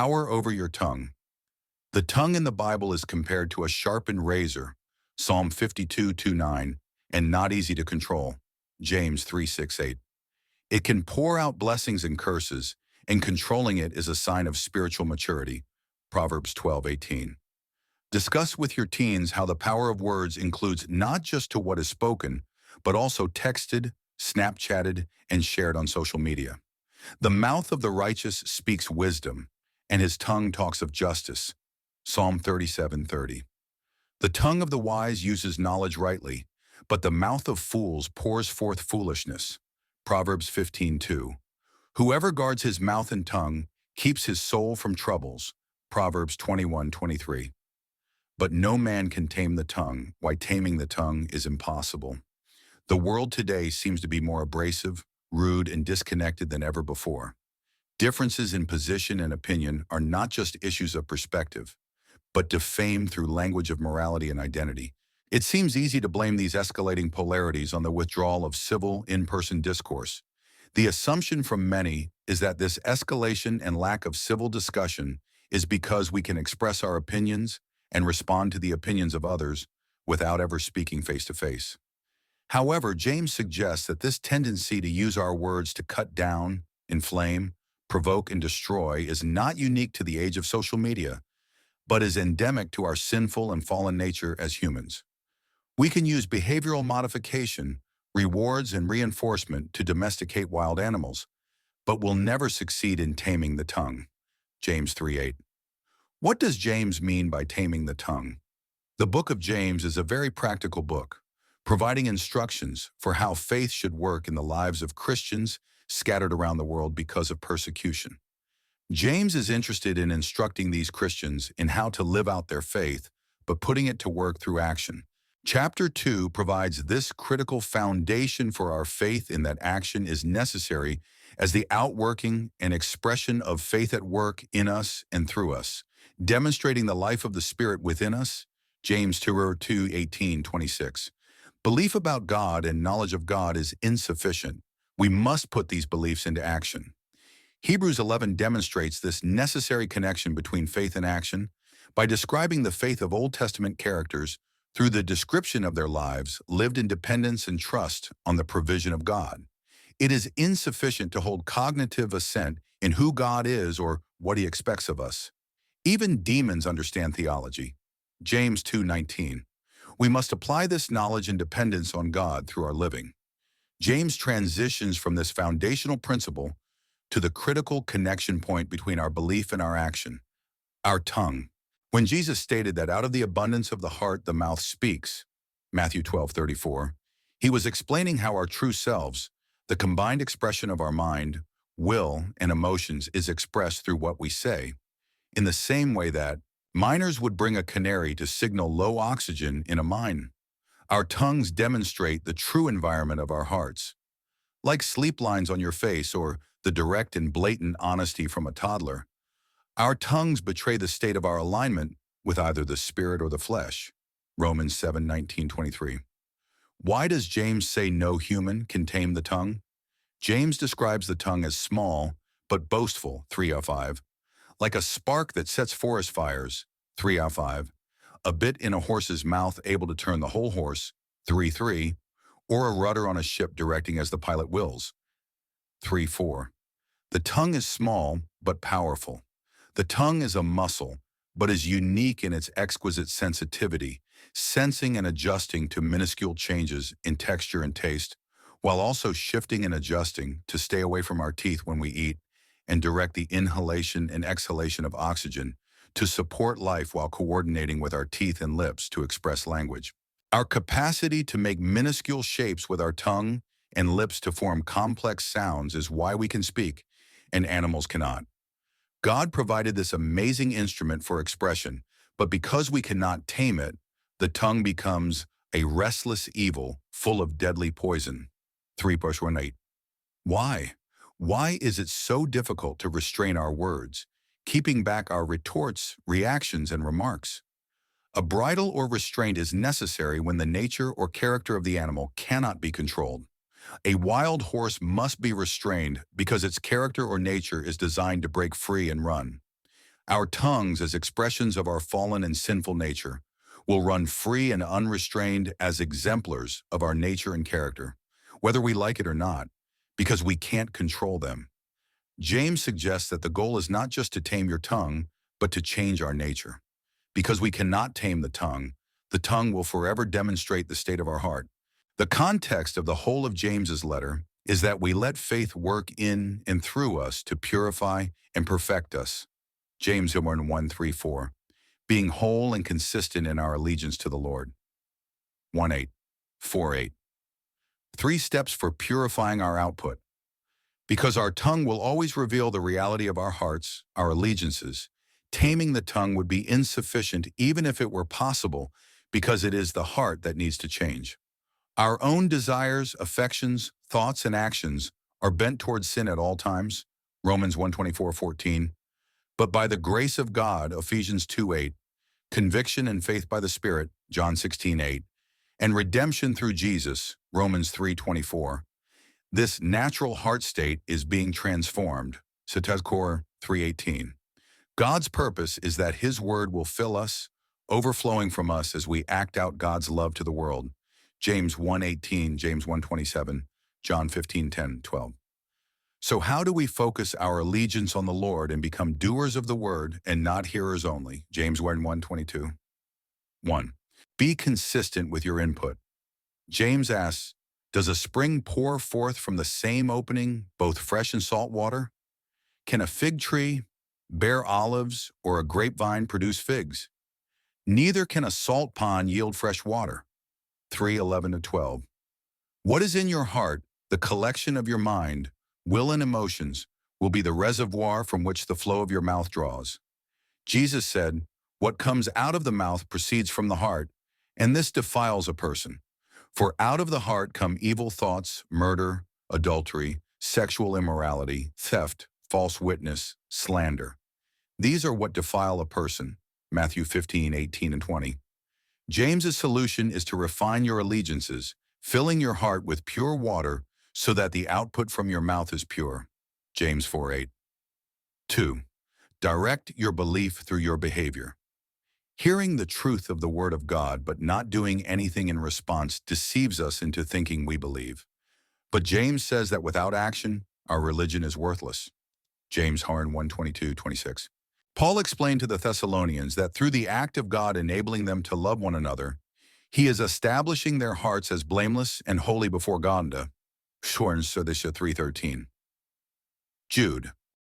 Power over your tongue. The tongue in the Bible is compared to a sharpened razor, Psalm 52:9, and not easy to control, James 3:6-8. It can pour out blessings and curses, and controlling it is a sign of spiritual maturity, Proverbs 12:18. Discuss with your teens how the power of words includes not just to what is spoken, but also texted, Snapchatted, and shared on social media. The mouth of the righteous speaks wisdom, and his tongue talks of justice. Psalm 37:30. The tongue of the wise uses knowledge rightly, but the mouth of fools pours forth foolishness. Proverbs 15:2. Whoever guards his mouth and tongue keeps his soul from troubles. Proverbs 21:23. But no man can tame the tongue. Why, taming the tongue is impossible. The world today seems to be more abrasive, rude, and disconnected than ever before. Differences in position and opinion are not just issues of perspective, but defamed through language of morality and identity. It seems easy to blame these escalating polarities on the withdrawal of civil, in-person discourse. The assumption from many is that this escalation and lack of civil discussion is because we can express our opinions and respond to the opinions of others without ever speaking face-to-face. However, James suggests that this tendency to use our words to cut down, inflame, provoke, and destroy is not unique to the age of social media, but is endemic to our sinful and fallen nature as humans. We can use behavioral modification, rewards, and reinforcement to domesticate wild animals, but will never succeed in taming the tongue. James 3:8. What does James mean by taming the tongue? The book of James is a very practical book, providing instructions for how faith should work in the lives of Christians scattered around the world because of persecution. James is interested in instructing these Christians in how to live out their faith, but putting it to work through action. Chapter 2 provides this critical foundation for our faith in that action is necessary as the outworking and expression of faith at work in us and through us, demonstrating the life of the Spirit within us, James 2:18-26. Belief about God and knowledge of God is insufficient. We must put these beliefs into action. Hebrews 11 demonstrates this necessary connection between faith and action by describing the faith of Old Testament characters through the description of their lives lived in dependence and trust on the provision of God. It is insufficient to hold cognitive assent in who God is or what he expects of us. Even demons understand theology. James 2:19. We must apply this knowledge and dependence on God through our living. James transitions from this foundational principle to the critical connection point between our belief and our action, our tongue. When Jesus stated that out of the abundance of the heart the mouth speaks, Matthew 12:34, he was explaining how our true selves, the combined expression of our mind, will, and emotions, is expressed through what we say, in the same way that miners would bring a canary to signal low oxygen in a mine. Our tongues demonstrate the true environment of our hearts. Like sleep lines on your face or the direct and blatant honesty from a toddler, our tongues betray the state of our alignment with either the spirit or the flesh. Romans 7:19-23. Why does James say no human can tame the tongue? James describes the tongue as small but boastful, 3:5, like a spark that sets forest fires, 3:5, a bit in a horse's mouth able to turn the whole horse, 3:3, or a rudder on a ship directing as the pilot wills, 3:4. The tongue is small but powerful. The tongue is a muscle, but is unique in its exquisite sensitivity, sensing and adjusting to minuscule changes in texture and taste, while also shifting and adjusting to stay away from our teeth when we eat and direct the inhalation and exhalation of oxygen to support life while coordinating with our teeth and lips to express language. Our capacity to make minuscule shapes with our tongue and lips to form complex sounds is why we can speak, and animals cannot. God provided this amazing instrument for expression, but because we cannot tame it, the tongue becomes a restless evil full of deadly poison. 3:18. Why? Why is it so difficult to restrain our words, keeping back our retorts, reactions, and remarks? A bridle or restraint is necessary when the nature or character of the animal cannot be controlled. A wild horse must be restrained because its character or nature is designed to break free and run. Our tongues, as expressions of our fallen and sinful nature, will run free and unrestrained as exemplars of our nature and character, whether we like it or not, because we can't control them. James suggests that the goal is not just to tame your tongue, but to change our nature. Because we cannot tame the tongue will forever demonstrate the state of our heart. The context of the whole of James's letter is that we let faith work in and through us to purify and perfect us. James 1:3-4, being whole and consistent in our allegiance to the Lord. 1:8, 4:8. 3 steps for purifying our output. Because our tongue will always reveal the reality of our hearts, our allegiances, taming the tongue would be insufficient even if it were possible, because it is the heart that needs to change. Our own desires, affections, thoughts, and actions are bent towards sin at all times, Romans 1:24-14. But by the grace of God, Ephesians 2:8, conviction and faith by the Spirit, John 16:8, and redemption through Jesus, Romans 3:24, this natural heart state is being transformed, Setezkor 3:18. God's purpose is that His word will fill us, overflowing from us as we act out God's love to the world, James 1:18, James 1:27, John 15:10-12. So how do we focus our allegiance on the Lord and become doers of the word and not hearers only? James 1:22. 1. Be consistent with your input. James asks, does a spring pour forth from the same opening both fresh and salt water? Can a fig tree bear olives or a grapevine produce figs? Neither can a salt pond yield fresh water. 3:11-12. What is in your heart, the collection of your mind, will and emotions, will be the reservoir from which the flow of your mouth draws. Jesus said, what comes out of the mouth proceeds from the heart, and this defiles a person. For out of the heart come evil thoughts, murder, adultery, sexual immorality, theft, false witness, slander. These are what defile a person. Matthew 15:18-20. James's solution is to refine your allegiances, filling your heart with pure water so that the output from your mouth is pure. James 4:8. 2. Direct your belief through your behavior. Hearing the truth of the Word of God but not doing anything in response deceives us into thinking we believe. But James says that without action, our religion is worthless. James 1:22-26. Paul explained to the Thessalonians that through the act of God enabling them to love one another, He is establishing their hearts as blameless and holy before God. 3:13. Jude